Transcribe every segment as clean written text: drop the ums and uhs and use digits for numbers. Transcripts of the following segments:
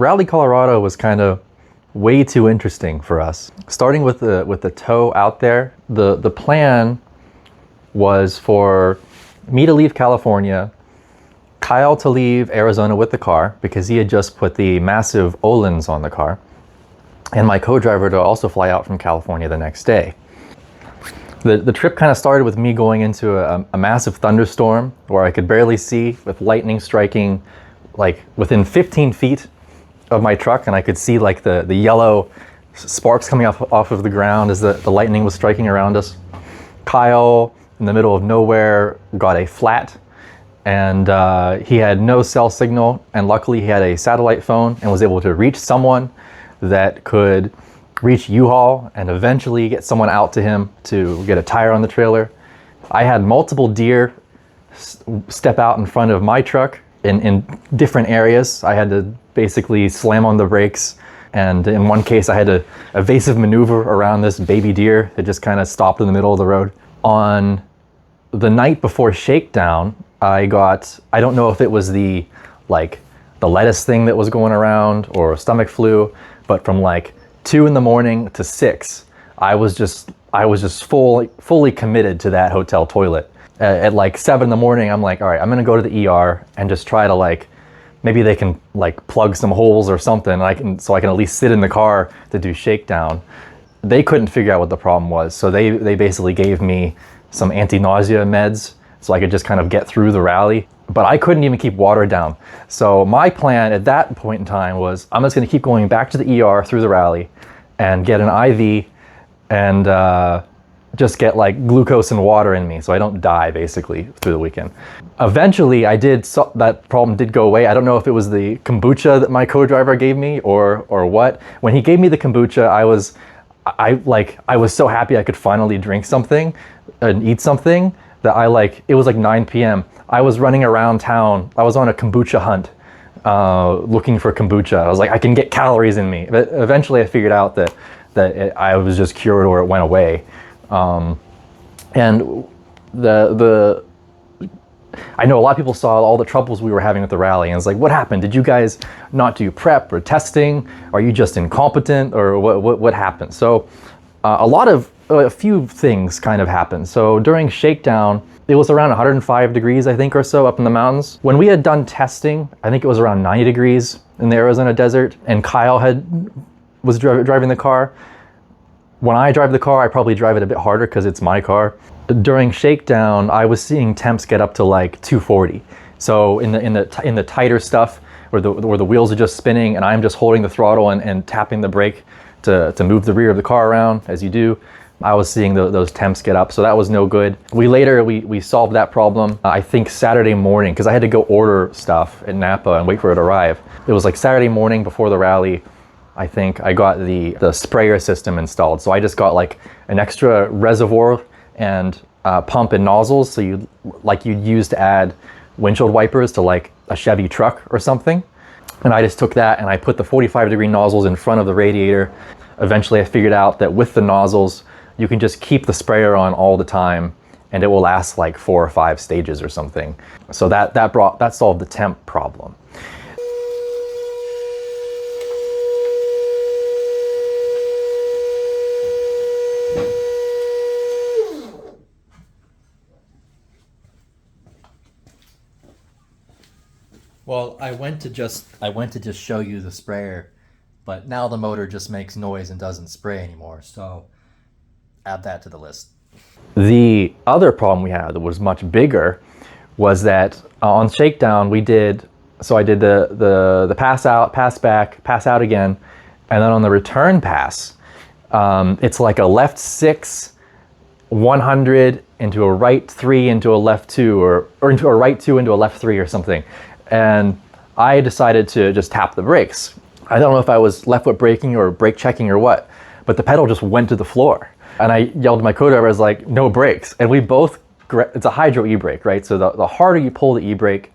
Rally Colorado was kind of way too interesting for us. Starting with the tow out there, the plan was for me to leave California, Kyle to leave Arizona with the car because he had just put the massive Olins on the car, and my co-driver to also fly out from California the next day. The trip kind of started with me going into a massive thunderstorm where I could barely see, with lightning striking like within 15 feet of my truck, and I could see like the yellow sparks coming off of the ground as the lightning was striking around us. Kyle, in the middle of nowhere, got a flat, and he had no cell signal, and luckily he had a satellite phone and was able to reach someone that could reach U-Haul and eventually get someone out to him to get a tire on the trailer. I had multiple deer step out in front of my truck in different areas. I had to basically slam on the brakes, and in one case I had to evasive maneuver around this baby deer that just kind of stopped in the middle of the road. On the night before shakedown, I don't know if it was the lettuce thing that was going around or stomach flu, but from like 2 in the morning to 6, I was just fully committed to that hotel toilet. At like 7 in the morning, I'm like, all right, I'm gonna go to the ER and just try to maybe they can plug some holes or something, so I can at least sit in the car to do shakedown. They couldn't figure out what the problem was, so they basically gave me some anti-nausea meds so I could just kind of get through the rally. But I couldn't even keep water down. So my plan at that point in time was I'm just gonna keep going back to the ER through the rally and get an IV and just get glucose and water in me so I don't die basically through the weekend. Eventually that problem did go away. I don't know if it was the kombucha that my co-driver gave me or what. When he gave me the kombucha, I was so happy I could finally drink something and eat something that it was 9 p.m. I was running around town. I was on a kombucha hunt, looking for kombucha. I was like, I can get calories in me. But eventually I figured out that I was just cured or it went away. And I know a lot of people saw all the troubles we were having with the rally, and it's like, what happened? Did you guys not do prep or testing? Are you just incompetent, or what happened? So a few things kind of happened. So during shakedown, it was around 105 degrees, I think, or so up in the mountains. When we had done testing, I think it was around 90 degrees in the Arizona desert, and Kyle was driving the car. When I drive the car, I probably drive it a bit harder because it's my car. During shakedown, I was seeing temps get up to 240. So in the tighter stuff, where the wheels are just spinning and I'm just holding the throttle and tapping the brake to move the rear of the car around, as you do, I was seeing those temps get up, so that was no good. We solved that problem, I think Saturday morning, because I had to go order stuff at Napa and wait for it to arrive. It was Saturday morning before the rally. I think I got the sprayer system installed. So I just got an extra reservoir and pump and nozzles, so you'd use to add windshield wipers to a Chevy truck or something. And I just took that and I put the 45-degree nozzles in front of the radiator. Eventually I figured out that with the nozzles, you can just keep the sprayer on all the time and it will last 4 or 5 stages or something. So that solved the temp problem. Well, I went to just show you the sprayer, but now the motor just makes noise and doesn't spray anymore, so add that to the list. The other problem we had that was much bigger was that on shakedown I did the pass out, pass back, pass out again, and then on the return pass, it's a left 6, 100 into a right 3 into a left 2, or into a right 2 into a left 3 or something. And I decided to just tap the brakes. I don't know if I was left foot braking or brake checking or what, but the pedal just went to the floor. And I yelled to my co-driver, I was like, no brakes. And we both, it's a hydro e-brake, right? So the harder you pull the e-brake,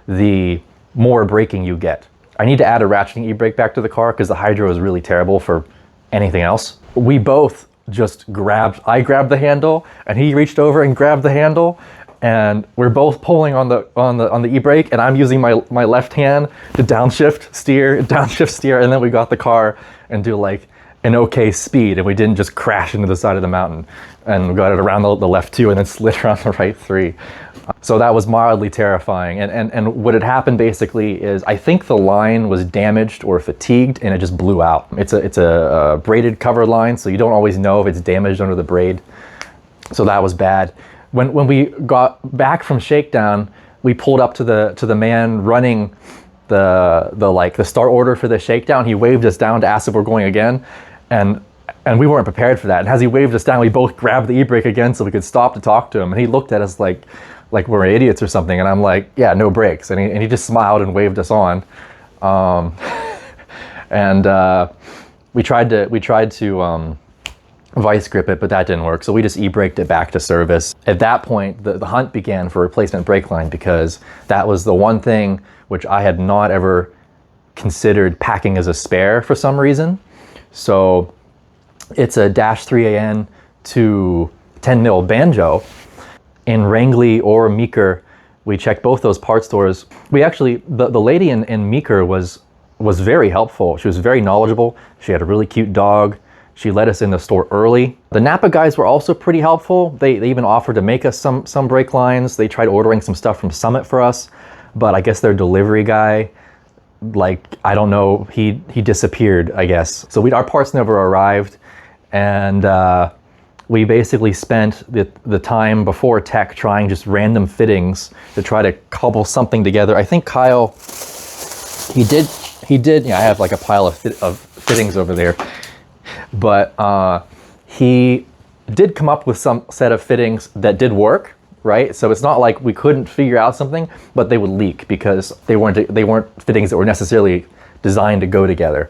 the more braking you get. I need to add a ratcheting e-brake back to the car because the hydro is really terrible for anything else. We both just I grabbed the handle and he reached over and grabbed the handle. and we're both pulling on the e-brake, and I'm using my left hand to downshift steer, and then we got the car and do like an okay speed, and we didn't just crash into the side of the mountain, and we got it around the left 2 and then slid around the right 3. So that was mildly terrifying. And what had happened basically is I think the line was damaged or fatigued and it just blew out. It's a braided cover line, so you don't always know if it's damaged under the braid. So that was bad. When we got back from shakedown, we pulled up to the man running the start order for the shakedown. He waved us down to ask if we're going again, and we weren't prepared for that. And as he waved us down, we both grabbed the e-brake again so we could stop to talk to him. And he looked at us like we're idiots or something. And I'm like, yeah, no brakes. And he just smiled and waved us on. We tried to vice grip it, but that didn't work. So we just e-braked it back to service. At that point, the hunt began for replacement brake line, because that was the one thing which I had not ever considered packing as a spare for some reason. So it's a -3AN to 10 mil banjo. In Wrangley or Meeker, we checked both those part stores. We actually, the lady in Meeker was very helpful. She was very knowledgeable. She had a really cute dog. She let us in the store early. The Napa guys were also pretty helpful. They even offered to make us some brake lines. They tried ordering some stuff from Summit for us, but I guess their delivery guy, like, I don't know, he disappeared, I guess. So our parts never arrived, and we basically spent the time before tech trying just random fittings to try to cobble something together. I think Kyle, he did. Yeah, I have like a pile of fittings over there, but he did come up with some set of fittings that did work, right? So it's not like we couldn't figure out something, but they would leak because they weren't fittings that were necessarily designed to go together.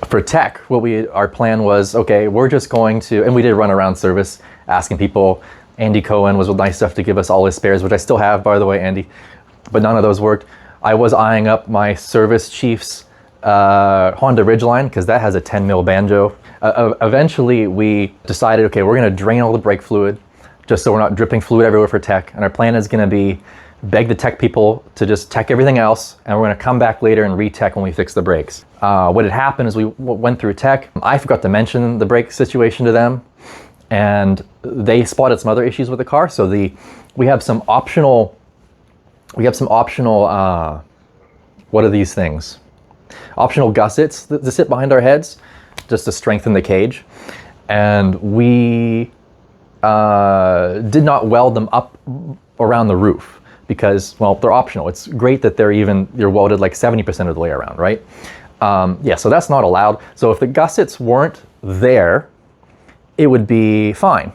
For tech, our plan was, okay, we're just going to, and we did run around service asking people. Andy Cohen was nice enough to give us all his spares, which I still have, by the way, Andy, but none of those worked. I was eyeing up my service chief's Honda Ridgeline, because that has a 10 mil banjo. Eventually we decided, okay, we're gonna drain all the brake fluid just so we're not dripping fluid everywhere for tech. And our plan is gonna be beg the tech people to just tech everything else, and we're gonna come back later and re-tech when we fix the brakes. What had happened is we went through tech. I forgot to mention the brake situation to them, and they spotted some other issues with the car. So we have some optional, what are these things? Optional gussets that sit behind our heads just to strengthen the cage. And we did not weld them up around the roof because, well, they're optional. It's great that you're welded like 70% of the way around, right? Yeah, so that's not allowed. So if the gussets weren't there, it would be fine.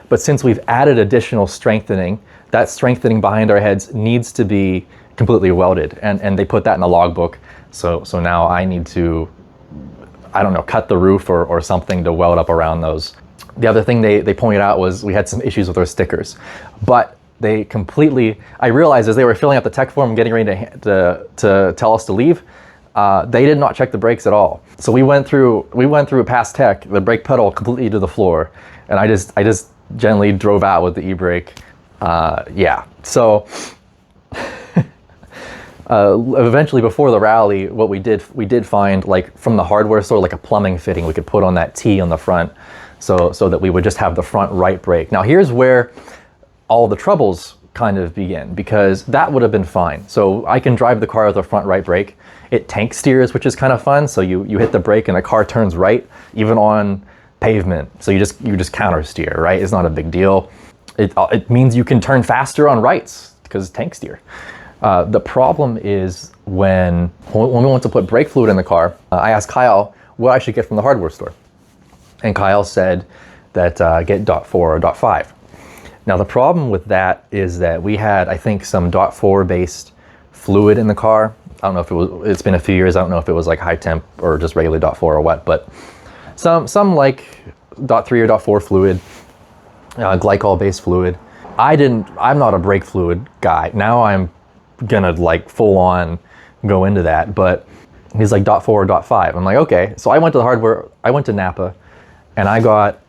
But since we've added additional strengthening, that strengthening behind our heads needs to be completely welded. And they put that in the logbook. So now I need to, I don't know, cut the roof or something to weld up around those. The other thing they pointed out was we had some issues with our stickers. But they completely, I realized as they were filling out the tech form and getting ready to tell us to leave, they did not check the brakes at all. So we went through past tech, the brake pedal completely to the floor, and I just gently drove out with the e-brake. Yeah, so eventually before the rally, what we did find, like from the hardware store, like a plumbing fitting we could put on that T on the front, so that we would just have the front right brake. Now here's where all the troubles kind of begin, because that would have been fine. So I can drive the car with the front right brake. It tank steers, which is kind of fun. So you hit the brake and the car turns right, even on pavement. So you just counter steer, right? It's not a big deal. It means you can turn faster on rights because tank steer. The problem is when we want to put brake fluid in the car, I asked Kyle what I should get from the hardware store. And Kyle said that get .4 or .5. Now the problem with that is that we had, I think, some .4 based fluid in the car. I don't know if it's been a few years. I don't know if it was like high temp or just regular .4 or what, but some like .3 or .4 fluid, glycol based fluid. I'm not a brake fluid guy. Now I'm gonna like full on go into that, but he's like .4 or .5. I'm like, okay. So I went to the hardware, I went to Napa, and I got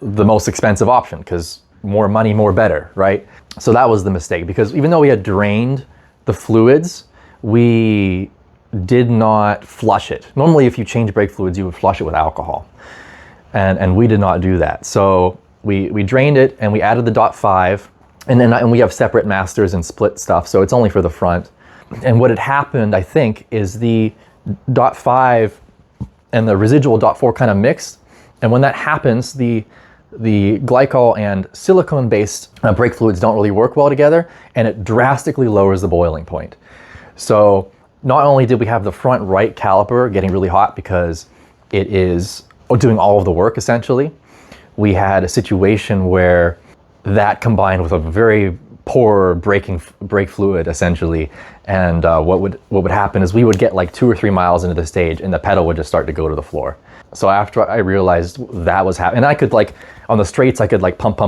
the most expensive option because more money, more better, right? So that was the mistake, because even though we had drained the fluids, we did not flush it. Normally, if you change brake fluids, you would flush it with alcohol. And we did not do that. So we drained it and we added the .5, and we have separate masters and split stuff, so it's only for the front. And what had happened, I think, is the .5 and the residual .4 kind of mixed. And when that happens, the glycol and silicone-based brake fluids don't really work well together, and it drastically lowers the boiling point. So not only did we have the front right caliper getting really hot because it is doing all of the work essentially, we had a situation where that combined with a very poor brake fluid essentially, and what would happen is we would get like 2 or 3 miles into the stage and the pedal would just start to go to the floor. So after I realized that was happening, and I could like, on the straights I could like pump,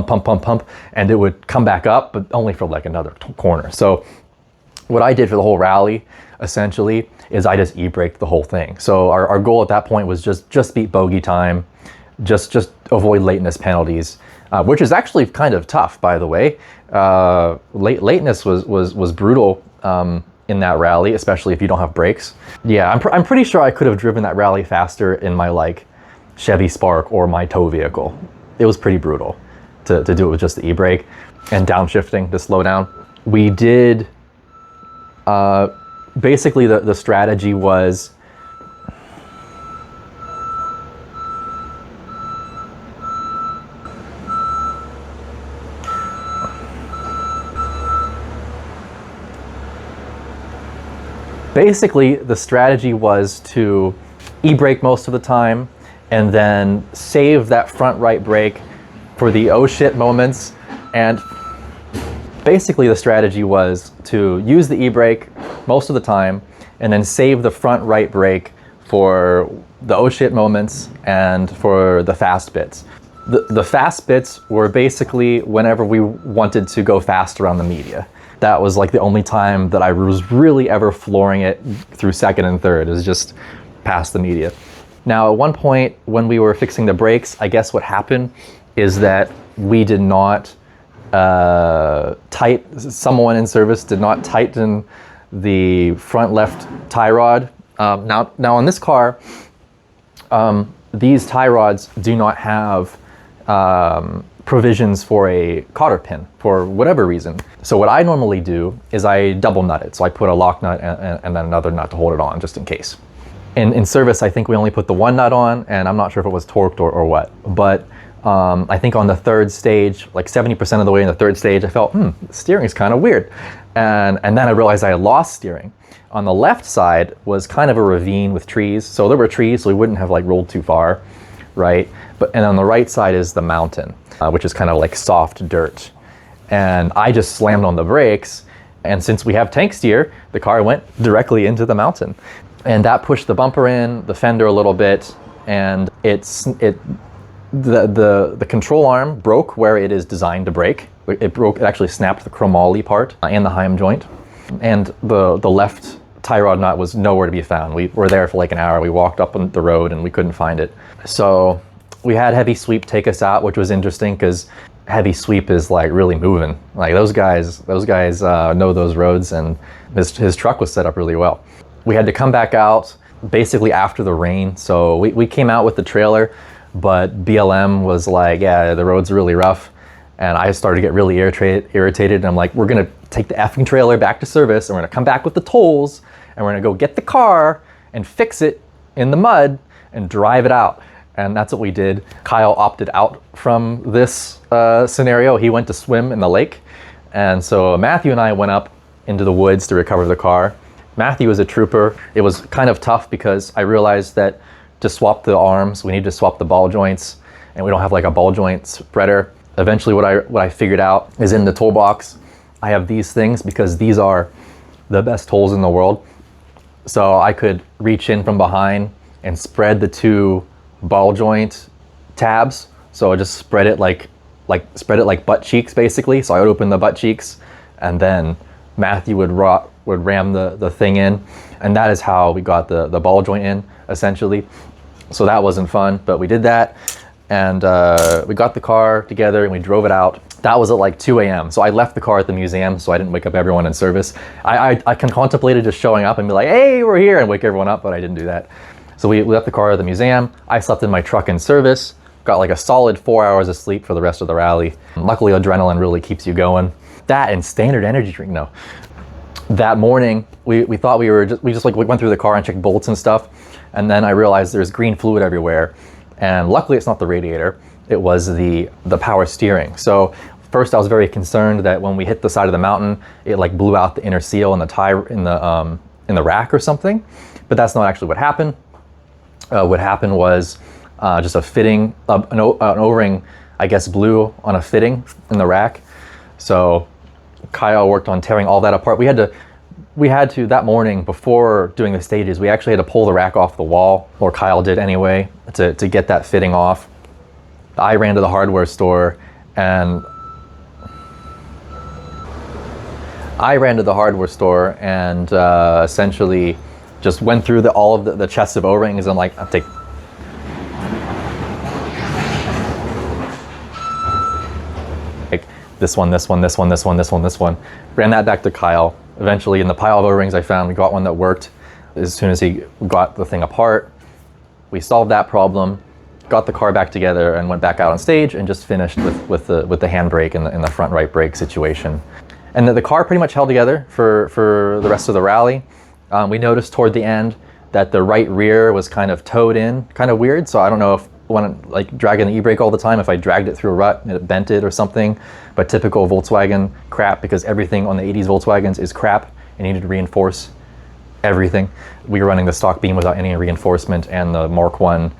and it would come back up, but only for like another corner. So what I did for the whole rally essentially is I just e-braked the whole thing. So our goal at that point was just beat bogey time, just avoid lateness penalties, which is actually kind of tough, by the way. Lateness was brutal in that rally, especially if you don't have brakes. Yeah, I'm pretty sure I could have driven that rally faster in my like Chevy Spark or my tow vehicle. It was pretty brutal to do it with just the e-brake and downshifting to slow down. We did, basically the strategy was to e-brake most of the time and then save that front right brake for the oh shit moments. And basically the strategy was to use the e-brake most of the time and then save the front right brake for the oh shit moments and for the fast bits. The fast bits were basically whenever we wanted to go fast around the media. That was like the only time that I was really ever flooring it through second and third, is just past the media. Now, at one point when we were fixing the brakes, I guess what happened is that we did not someone in service did not tighten the front left tie rod. Now on this car, these tie rods do not have provisions for a cotter pin for whatever reason. So what I normally do is I double nut it. So I put a lock nut and then another nut to hold it on, just in case. In service, I think we only put the one nut on, and I'm not sure if it was torqued or what. But I think on the third stage, like 70% of the way in the third stage, I felt, the steering is kind of weird. And then I realized I had lost steering. On the left side was kind of a ravine with trees. So there were trees, so we wouldn't have like rolled too far, right? And on the right side is the mountain, which is kind of like soft dirt. And I just slammed on the brakes, and since we have tank steer, the car went directly into the mountain. And that pushed the bumper in, the fender a little bit, and the control arm broke where it is designed to brake. It actually snapped the chromoly part and the Heim joint. And the left tie rod nut was nowhere to be found. We were there for like an hour. We walked up on the road and we couldn't find it. So we had Heavy Sweep take us out, which was interesting because Heavy Sweep is like really moving. Like those guys know those roads, and his truck was set up really well. We had to come back out basically after the rain. So we came out with the trailer, but BLM was like, yeah, the road's really rough. And I started to get really irritated. And I'm like, we're gonna take the effing trailer back to service, and we're gonna come back with the tolls, and we're gonna go get the car and fix it in the mud and drive it out. And that's what we did. Kyle opted out from this scenario. He went to swim in the lake. And so Matthew and I went up into the woods to recover the car. Matthew was a trooper. It was kind of tough because I realized that to swap the arms, we need to swap the ball joints, and we don't have like a ball joint spreader. Eventually what I figured out is in the toolbox, I have these things because these are the best tools in the world. So I could reach in from behind and spread the two ball joint tabs. So I just spread it like butt cheeks basically. So I would open the butt cheeks, and then Matthew would ram the thing in, and that is how we got the ball joint in essentially. So that wasn't fun, but we did that. and we got the car together and we drove it out. That was at like 2 a.m. So I left the car at the museum so I didn't wake up everyone in service. I contemplated just showing up and be like, hey, we're here, and wake everyone up, but I didn't do that. So we left the car at the museum. I slept in my truck in service, got like a solid 4 hours of sleep for the rest of the rally. Luckily, adrenaline really keeps you going. That and standard energy drink, no. That morning, we thought we went through the car and checked bolts and stuff. And then I realized there's green fluid everywhere. And luckily it's not the radiator, it was the power steering. So first I was very concerned that when we hit the side of the mountain, it like blew out the inner seal in the tire in the rack or something. But that's not actually what happened. What happened was just a fitting, an O-ring, I guess, blew on a fitting in the rack. So Kyle worked on tearing all that apart. We had to that morning, before doing the stages, we actually had to pull the rack off the wall, or Kyle did anyway, to get that fitting off. I ran to the hardware store and essentially just went through all of the chests of O-rings and like, I'll take this one, this one, this one, this one, this one, this one. Ran that back to Kyle. Eventually, in the pile of O-rings I found, we got one that worked. As soon as he got the thing apart, we solved that problem, got the car back together, and went back out on stage and just finished with the handbrake in the front right brake situation. And the car pretty much held together for the rest of the rally. We noticed toward the end that the right rear was kind of towed in, kind of weird. So I don't know if when like dragging the e-brake all the time, if I dragged it through a rut and it bent it or something, but typical Volkswagen crap, because everything on the 80s Volkswagens is crap and you need to reinforce everything. We were running the stock beam without any reinforcement and the Mark 1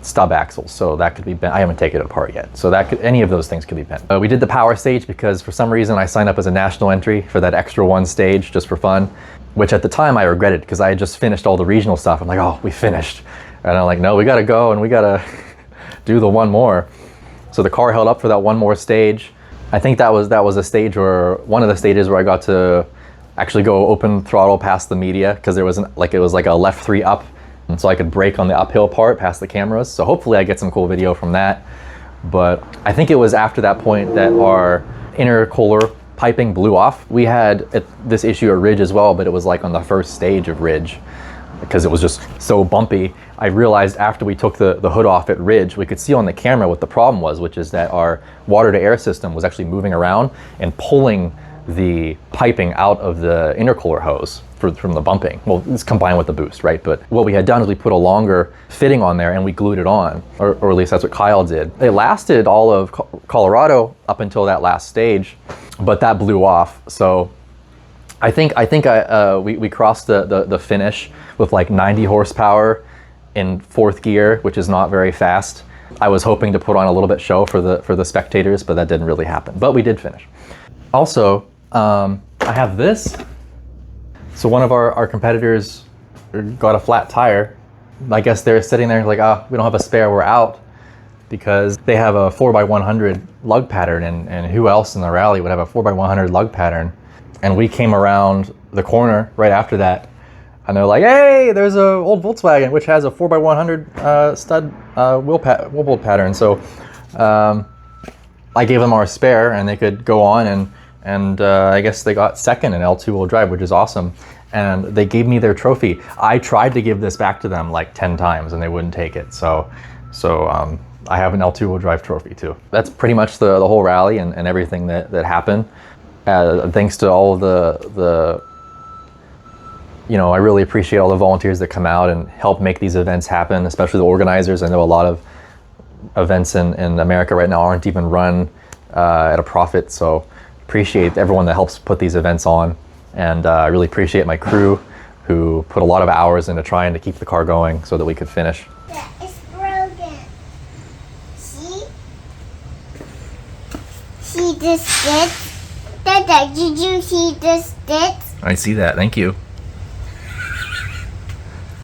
stub axles, so that could be bent. I haven't taken it apart yet, so any of those things could be bent. We did the power stage because for some reason I signed up as a national entry for that extra one stage just for fun, which at the time I regretted because I had just finished all the regional stuff. I'm like, oh, we finished. And I'm like, no, we gotta go and we gotta do the one more. So the car held up for that one more stage. I think that was a stage where, one of the stages where I got to actually go open throttle past the media, because it was like a left 3 up, and so I could brake on the uphill part past the cameras. So hopefully I get some cool video from that. But I think it was after that point that our intercooler piping blew off. We had this issue at Ridge as well, but it was like on the first stage of Ridge, because it was just so bumpy. I realized after we took the hood off at Ridge, we could see on the camera what the problem was, which is that our water to air system was actually moving around and pulling the piping out of the intercooler hose from the bumping. Well, it's combined with the boost, right? But what we had done is we put a longer fitting on there and we glued it on, or at least that's what Kyle did. It lasted all of Colorado up until that last stage, but that blew off. So I think we crossed the finish with like 90 horsepower in 4th gear, which is not very fast. I was hoping to put on a little bit show for the spectators, but that didn't really happen. But we did finish. Also, I have this. So one of our competitors got a flat tire. I guess they're sitting there like, we don't have a spare, we're out, because they have a 4x100 lug pattern, and who else in the rally would have a 4x100 lug pattern? And we came around the corner right after that, and they're like, hey, there's an old Volkswagen which has a 4x100 stud wheel bolt pattern. So I gave them our spare and they could go on, and I guess they got second in L2 wheel drive, which is awesome. And they gave me their trophy. I tried to give this back to them like 10 times and they wouldn't take it. So I have an L2 wheel drive trophy too. That's pretty much the whole rally and everything that happened. Thanks to all of the I really appreciate all the volunteers that come out and help make these events happen, especially the organizers. I know a lot of events in America right now aren't even run at a profit, so appreciate everyone that helps put these events on. And I really appreciate my crew who put a lot of hours into trying to keep the car going so that we could finish. Yeah, it's broken. See? See the stitch? Dada, did you see the stitch? I see that, thank you.